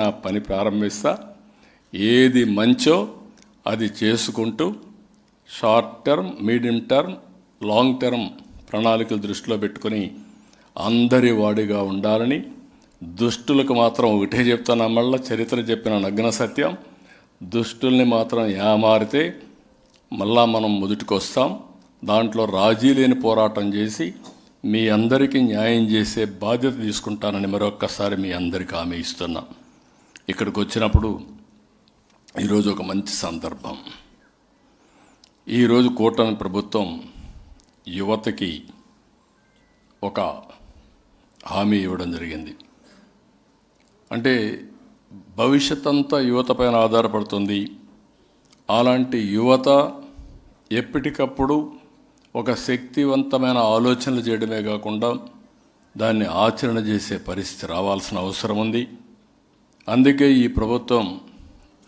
నా పని ప్రారంభిస్తా. ఏది మంచో అది చేసుకుంటూ short term, medium term, long term ప్రణాళికలు దృష్టిలో పెట్టుకొని అందరి వాడిగా ఉండాలని, దుష్టులకు మాత్రం ఒకటే చెప్తాను, మళ్ళీ చరిత్ర చెప్పిన నగ్న సత్యం, దుష్టుల్ని మాత్రం ఏమారితే మళ్ళా మనం మొదటికి వస్తాం. దాంట్లో రాజీ లేని పోరాటం చేసి మీ అందరికీ న్యాయం చేసే బాధ్యత తీసుకుంటానని మరొక్కసారి మీ అందరికీ హామీ ఇస్తున్నా. ఇక్కడికి వచ్చినప్పుడు ఈరోజు ఒక మంచి సందర్భం. ఈరోజు కూటమి ప్రభుత్వం యువతకి ఒక హామీ ఇవ్వడం జరిగింది. అంటే భవిష్యత్ అంతా యువత పైన ఆధారపడుతుంది. అలాంటి యువత ఎప్పటికప్పుడు ఒక శక్తివంతమైన ఆలోచనలు చేయడమే కాకుండా దాన్ని ఆచరణ చేసే పరిస్థితి రావాల్సిన అవసరం ఉంది. అందుకే ఈ ప్రభుత్వం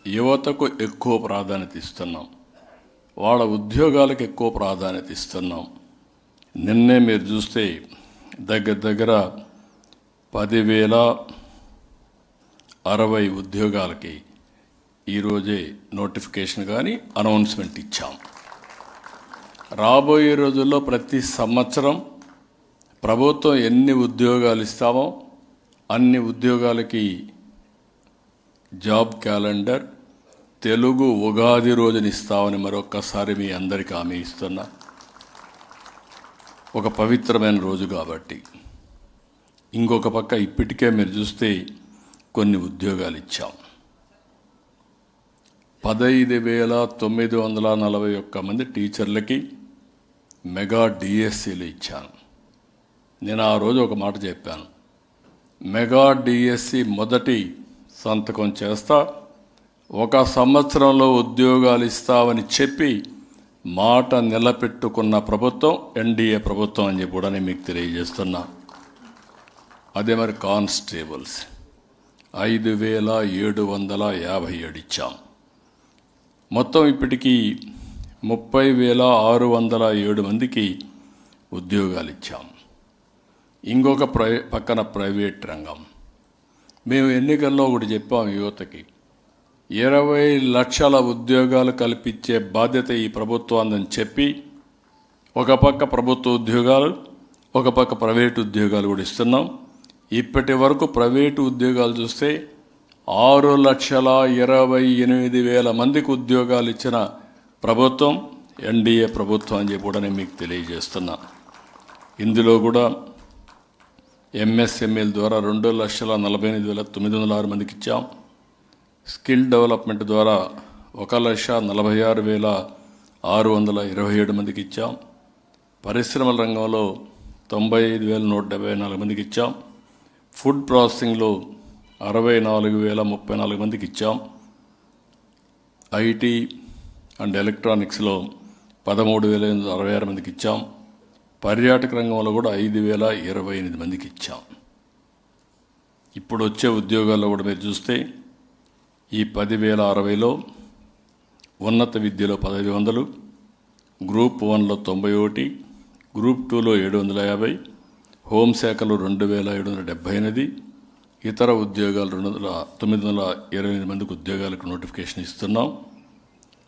యువతకు ఎక్కువ ప్రాధాన్యత ఇస్తున్నాం, వాళ్ళ ఉద్యోగాలకు ఎక్కువ ప్రాధాన్యత ఇస్తున్నాం. నిన్నే మీరు చూస్తే దగ్గర 10,060 ఉద్యోగాలకి ఈరోజే నోటిఫికేషన్ కానీ అనౌన్స్మెంట్ ఇచ్చాం. రాబోయే రోజుల్లో ప్రతి సంవత్సరం ప్రభుత్వం ఎన్ని ఉద్యోగాలు ఇస్తామో అన్ని ఉద్యోగాలకి జాబ్ క్యాలెండర్ తెలుగు ఉగాది రోజున ఇస్తామని మరొక్కసారి మీ అందరికీ హామీ ఇస్తున్నా. ఒక పవిత్రమైన రోజు కాబట్టి. ఇంకొక పక్క ఇప్పటికే మీరు చూస్తే కొన్ని ఉద్యోగాలు ఇచ్చాం. 15,941 మంది టీచర్లకి మెగా డిఎస్సీలు ఇచ్చాను. నేను ఆ రోజు ఒక మాట చెప్పాను, మెగా డిఎస్సి మొదటి సంతకం చేస్తా, 1 సంవత్సరంలో ఉద్యోగాలు ఇస్తామని చెప్పి మాట నిలబెట్టుకున్న ప్రభుత్వం ఎన్డీఏ ప్రభుత్వం అని చెప్పి కూడా నేను మీకు తెలియజేస్తున్నా. అదే మరి కానిస్టేబుల్స్ 5,757 ఇచ్చాం. మొత్తం ఇప్పటికీ 30,607 మందికి ఉద్యోగాలు ఇచ్చాం. ఇంకొక పక్కన ప్రైవేట్ రంగం. మేము ఎన్నికల్లో ఒకటి చెప్పాం, యువతకి 20 లక్షల ఉద్యోగాలు కల్పించే బాధ్యత ఈ ప్రభుత్వాన్ని చెప్పి ఒక పక్క ప్రభుత్వ ఉద్యోగాలు, ఒక పక్క ప్రైవేటు ఉద్యోగాలు కూడా ఇస్తున్నాం. ఇప్పటి వరకు ప్రైవేటు ఉద్యోగాలు చూస్తే 6,28,000 మందికి ఉద్యోగాలు ఇచ్చిన ప్రభుత్వం ఎన్డీఏ ప్రభుత్వం అని చెప్పి కూడా నేను మీకు తెలియజేస్తున్నా. ఇందులో కూడా ఎంఎస్ఎంఈల ద్వారా 2,48,906 మందికి ఇచ్చాం. స్కిల్ డెవలప్మెంట్ ద్వారా 1,46,627 మందికి ఇచ్చాం. పరిశ్రమల రంగంలో 95,174 మందికి ఇచ్చాం. ఫుడ్ ప్రాసెసింగ్లో 64,034 మందికి ఇచ్చాం. ఐటీ అండ్ ఎలక్ట్రానిక్స్లో 13,866 మందికి ఇచ్చాం. పర్యాటక రంగంలో కూడా 5,028 మందికి ఇచ్చాం. ఇప్పుడు వచ్చే ఉద్యోగాల్లో కూడా మీరు చూస్తే ఈ 10,060లో ఉన్నత విద్యలో 1,500, గ్రూప్ 1లో 91, గ్రూప్ 2లో 750, హోంశాఖలో 2,778, ఇతర ఉద్యోగాలు 928 మందికి ఉద్యోగాలకు నోటిఫికేషన్ ఇస్తున్నాం.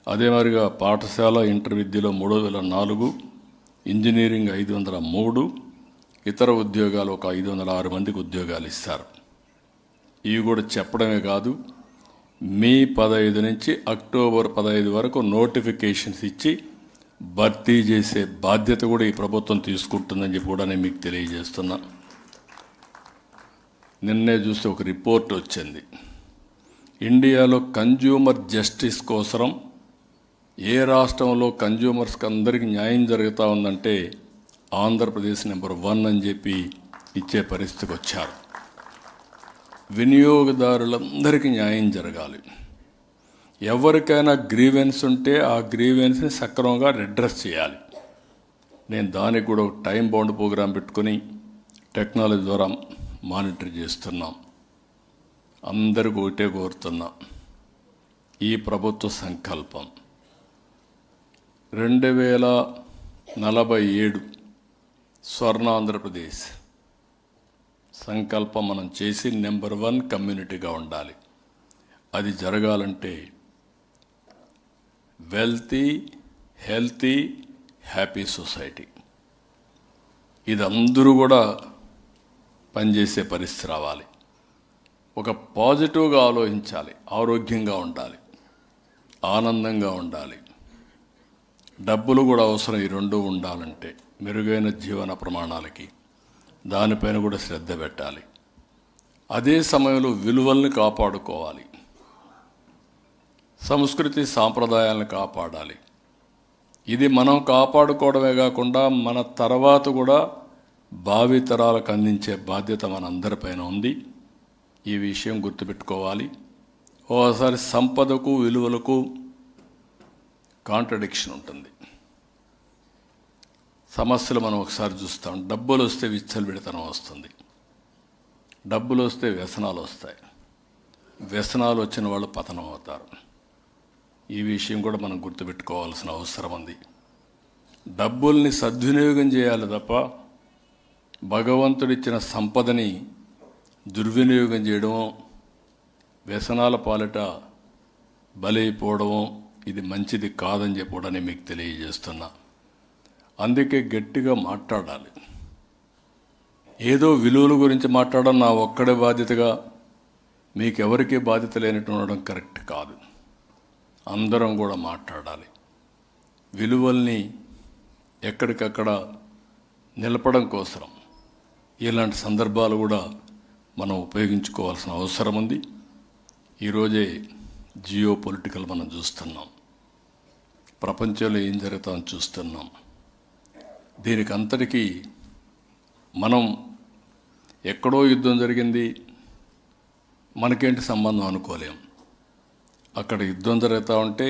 అదే మాదిరిగా పాఠశాల ఇంటర్ విద్యలో 3,004, ఇంజనీరింగ్ 503, ఇతర ఉద్యోగాలు ఒక 506 మందికి ఉద్యోగాలు ఇస్తారు. ఇవి కూడా చెప్పడమే కాదు, మే 15 నుంచి అక్టోబర్ 15 వరకు నోటిఫికేషన్స్ ఇచ్చి భర్తీ చేసే బాధ్యత కూడా ఈ ప్రభుత్వం తీసుకుంటుందని చెప్పి కూడా నేను మీకు తెలియజేస్తున్నా. నిన్నే చూస్తే ఒక రిపోర్ట్ వచ్చింది, ఇండియాలో కన్జ్యూమర్ జస్టిస్ కోసం ఏ రాష్ట్రంలో కన్జ్యూమర్స్కి అందరికీ న్యాయం జరుగుతూ ఉందంటే ఆంధ్రప్రదేశ్ నెంబర్ 1 అని చెప్పి ఇచ్చే పరిస్థితికి వచ్చారు. వినియోగదారులందరికీ న్యాయం జరగాలి. ఎవరికైనా గ్రీవెన్స్ ఉంటే ఆ గ్రీవెన్స్ని సక్రమంగా అడ్రస్ చేయాలి. నేను దానికి కూడా ఒక టైం బౌండ్ ప్రోగ్రాం పెట్టుకొని టెక్నాలజీ ద్వారా మానిటర్ చేస్తున్నాం. అందరికీ ఒకటే కోరుతున్నా, ఈ ప్రభుత్వ సంకల్పం 2047 స్వర్ణ ఆంధ్రప్రదేశ్ సంకల్పం మనం చేసి నెంబర్ 1 కమ్యూనిటీగా ఉండాలి. అది జరగాలంటే వెల్తీ, హెల్తీ, హ్యాపీ సొసైటీ, ఇది అందరూ కూడా పనిచేసే పరిస్థితి రావాలి. ఒక పాజిటివ్గా ఆలోచించాలి, ఆరోగ్యంగా ఉండాలి, ఆనందంగా ఉండాలి. డబ్బులు కూడా అవసరం. ఈ రెండు ఉండాలంటే మెరుగైన జీవన ప్రమాణాలకి దానిపైన కూడా శ్రద్ధ పెట్టాలి. అదే సమయంలో విలువల్ని కాపాడుకోవాలి, సంస్కృతి సాంప్రదాయాలను కాపాడాలి. ఇది మనం కాపాడుకోవడమే కాకుండా మన తర్వాత కూడా భావితరాలకు అందించే బాధ్యత మనందరిపైన ఉంది. ఈ విషయం గుర్తుపెట్టుకోవాలి. ఓసారి సంపదకు విలువలకు కాంట్రడిక్షన్ ఉంటుంది. సమస్యలు మనం ఒకసారి చూస్తాం. డబ్బులు వస్తే విచ్చలవిడితనం వస్తుంది, డబ్బులు వస్తే వ్యసనాలు వస్తాయి, వ్యసనాలు వచ్చిన వాళ్ళు పతనం అవుతారు. ఈ విషయం కూడా మనం గుర్తుపెట్టుకోవాల్సిన అవసరం ఉంది. డబ్బుల్ని సద్వినియోగం చేయాలి తప్ప భగవంతుడిచ్చిన సంపదని దుర్వినియోగం చేయడమో, వ్యసనాల పాలిట బలైపోవడమో ఇది మంచిది కాదని చెప్పి మీకు తెలియజేస్తున్నా. అందుకే గట్టిగా మాట్లాడాలి. ఏదో విలువల గురించి మాట్లాడడం నా ఒక్కడే బాధ్యతగా మీకెవరికీ బాధ్యత లేనట్టు ఉండడం కరెక్ట్ కాదు. అందరం కూడా మాట్లాడాలి. విలువల్ని ఎక్కడికక్కడ నిలపడం కోసం ఇలాంటి సందర్భాలు కూడా మనం ఉపయోగించుకోవాల్సిన అవసరం ఉంది. ఈరోజే జియో పొలిటికల్ మనం చూస్తున్నాం, ప్రపంచంలో ఏం జరుగుతుందో చూస్తున్నాం. దీనికి అంతటికీ మనం ఎక్కడో యుద్ధం జరిగింది, మనకేంటి సంబంధం అనుకోలేం. అక్కడ యుద్ధం జరుగుతూ ఉంటే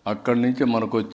అక్కడి నుంచి మనకు